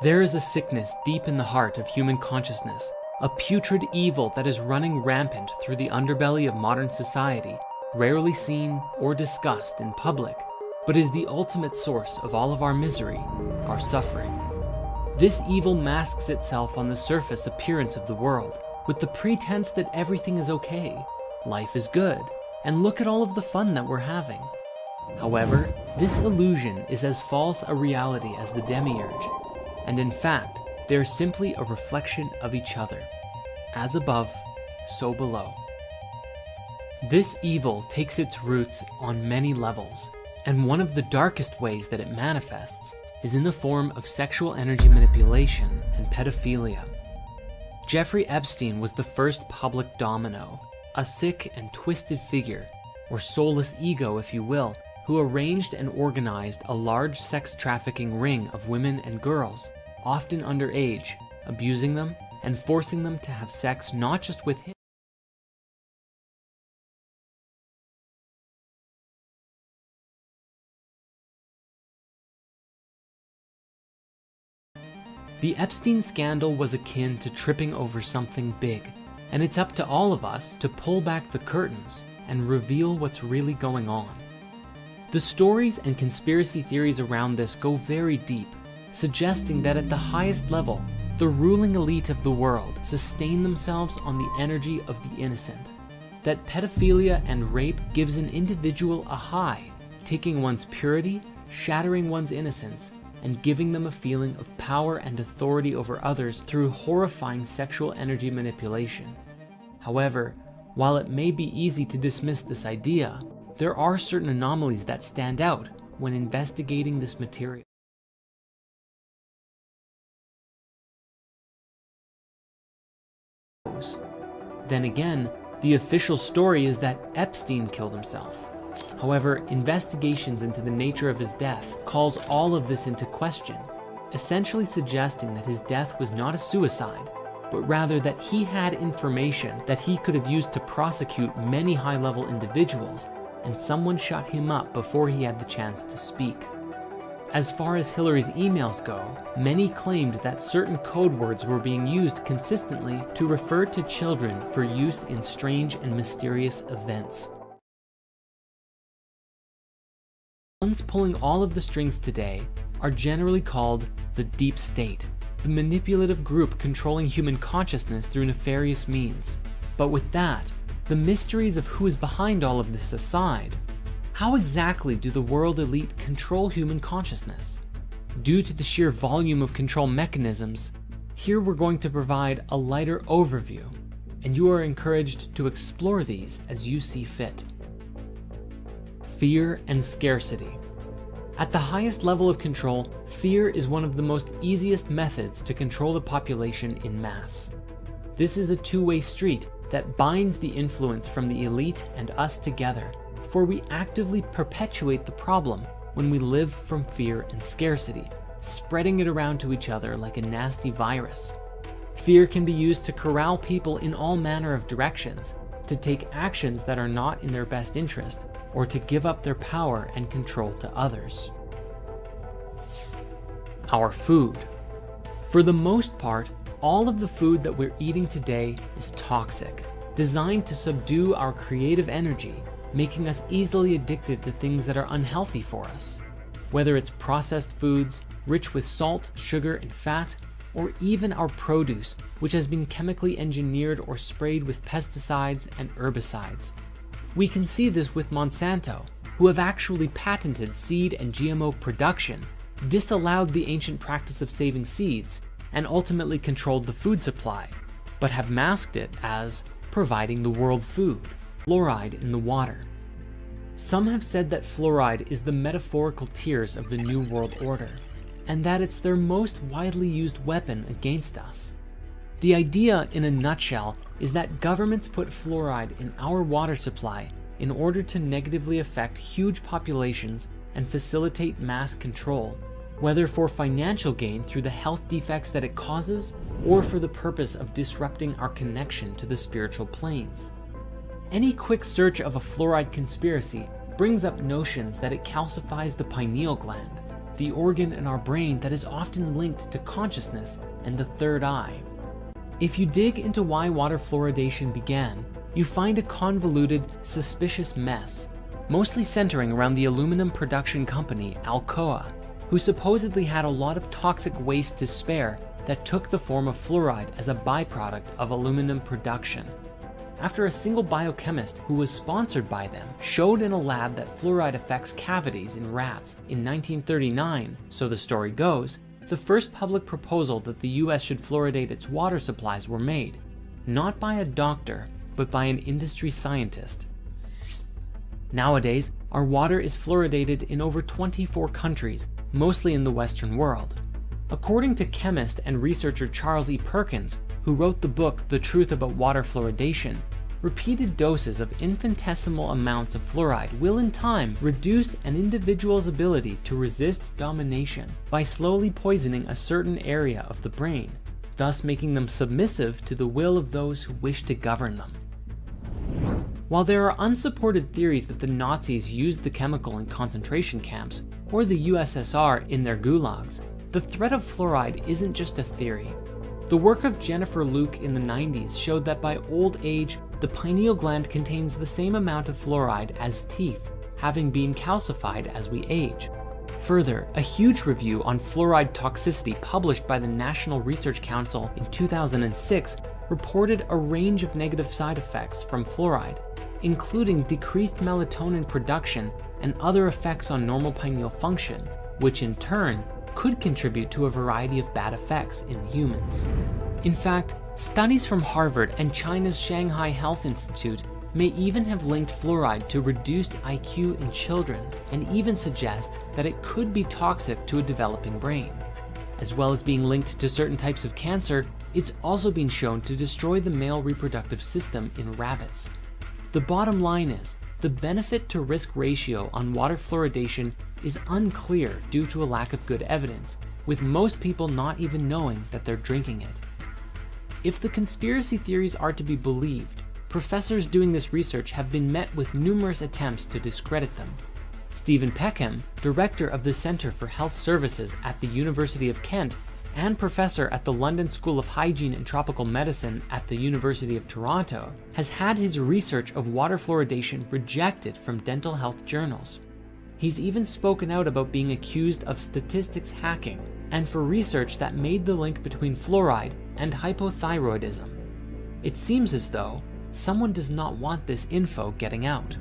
There is a sickness deep in the heart of human consciousness, a putrid evil that is running rampant through the underbelly of modern society, rarely seen or discussed in public, but is the ultimate source of all of our misery, our suffering. This evil masks itself on the surface appearance of the world, with the pretense that everything is okay, life is good, and look at all of the fun that we're having. However, this illusion is as false a reality as the demiurge, and in fact, they are simply a reflection of each other. As above, so below. This evil takes its roots on many levels, and one of the darkest ways that it manifests is in the form of sexual energy manipulation and pedophilia. Jeffrey Epstein was the first public domino, a sick and twisted figure, or soulless ego if you will, who arranged and organized a large sex trafficking ring of women and girls, often underage, abusing them and forcing them to have sex not just with him, The Epstein scandal was akin to tripping over something big, and it's up to all of us to pull back the curtains and reveal what's really going on. The stories and conspiracy theories around this go very deep, suggesting that at the highest level, the ruling elite of the world sustain themselves on the energy of the innocent, that pedophilia and rape gives an individual a high, taking one's purity, shattering one's innocence, and giving them a feeling of power and authority over others through horrifying sexual energy manipulation. However, while it may be easy to dismiss this idea, there are certain anomalies that stand out when investigating this material. Then again, the official story is that Epstein killed himself. However, investigations into the nature of his death calls all of this into question, essentially suggesting that his death was not a suicide, but rather that he had information that he could have used to prosecute many high-level individuals, and someone shut him up before he had the chance to speak. As far as Hillary's emails go, many claimed that certain code words were being used consistently to refer to children for use in strange and mysterious events. The ones pulling all of the strings today are generally called the Deep State, the manipulative group controlling human consciousness through nefarious means. But with that, the mysteries of who is behind all of this aside, how exactly do the world elite control human consciousness? Due to the sheer volume of control mechanisms, here we're going to provide a lighter overview, and you are encouraged to explore these as you see fit. Fear and scarcity. At the highest level of control, fear is one of the most easiest methods to control the population in mass. This is a two-way street that binds the influence from the elite and us together, for we actively perpetuate the problem when we live from fear and scarcity, spreading it around to each other like a nasty virus. Fear can be used to corral people in all manner of directions, to take actions that are not in their best interest, or to give up their power and control to others. Our food. For the most part, all of the food that we're eating today is toxic, designed to subdue our creative energy, making us easily addicted to things that are unhealthy for us. Whether it's processed foods, rich with salt, sugar, and fat, or even our produce, which has been chemically engineered or sprayed with pesticides and herbicides. We can see this with Monsanto, who have actually patented seed and GMO production, disallowed the ancient practice of saving seeds, and ultimately controlled the food supply, but have masked it as providing the world food, fluoride in the water. Some have said that fluoride is the metaphorical tears of the New World Order, and that it's their most widely used weapon against us. The idea, in a nutshell, is that governments put fluoride in our water supply in order to negatively affect huge populations and facilitate mass control, whether for financial gain through the health defects that it causes, or for the purpose of disrupting our connection to the spiritual planes. Any quick search of a fluoride conspiracy brings up notions that it calcifies the pineal gland, the organ in our brain that is often linked to consciousness and the third eye. If you dig into why water fluoridation began, you find a convoluted, suspicious mess, mostly centering around the aluminum production company Alcoa, who supposedly had a lot of toxic waste to spare that took the form of fluoride as a byproduct of aluminum production. After a single biochemist who was sponsored by them showed in a lab that fluoride affects cavities in rats in 1939, so the story goes, the first public proposal that the US should fluoridate its water supplies were made, not by a doctor, but by an industry scientist. Nowadays, our water is fluoridated in over 24 countries, mostly in the Western world. According to chemist and researcher Charles E. Perkins, who wrote the book The Truth About Water Fluoridation, repeated doses of infinitesimal amounts of fluoride will in time reduce an individual's ability to resist domination by slowly poisoning a certain area of the brain, thus making them submissive to the will of those who wish to govern them. While there are unsupported theories that the Nazis used the chemical in concentration camps or the USSR in their gulags, the threat of fluoride isn't just a theory. The work of Jennifer Luke in the 90s showed that by old age, the pineal gland contains the same amount of fluoride as teeth, having been calcified as we age. Further, a huge review on fluoride toxicity published by the National Research Council in 2006 reported a range of negative side effects from fluoride, including decreased melatonin production and other effects on normal pineal function, which in turn could contribute to a variety of bad effects in humans. In fact, studies from Harvard and China's Shanghai Health Institute may even have linked fluoride to reduced IQ in children and even suggest that it could be toxic to a developing brain. As well as being linked to certain types of cancer, it's also been shown to destroy the male reproductive system in rabbits. The bottom line is, the benefit to risk ratio on water fluoridation is unclear due to a lack of good evidence, with most people not even knowing that they're drinking it. If the conspiracy theories are to be believed, professors doing this research have been met with numerous attempts to discredit them. Stephen Peckham, director of the Centre for Health Services at the University of Kent and professor at the London School of Hygiene and Tropical Medicine at the University of Toronto, has had his research of water fluoridation rejected from dental health journals. He's even spoken out about being accused of statistics hacking and for research that made the link between fluoride and hypothyroidism. It seems as though someone does not want this info getting out.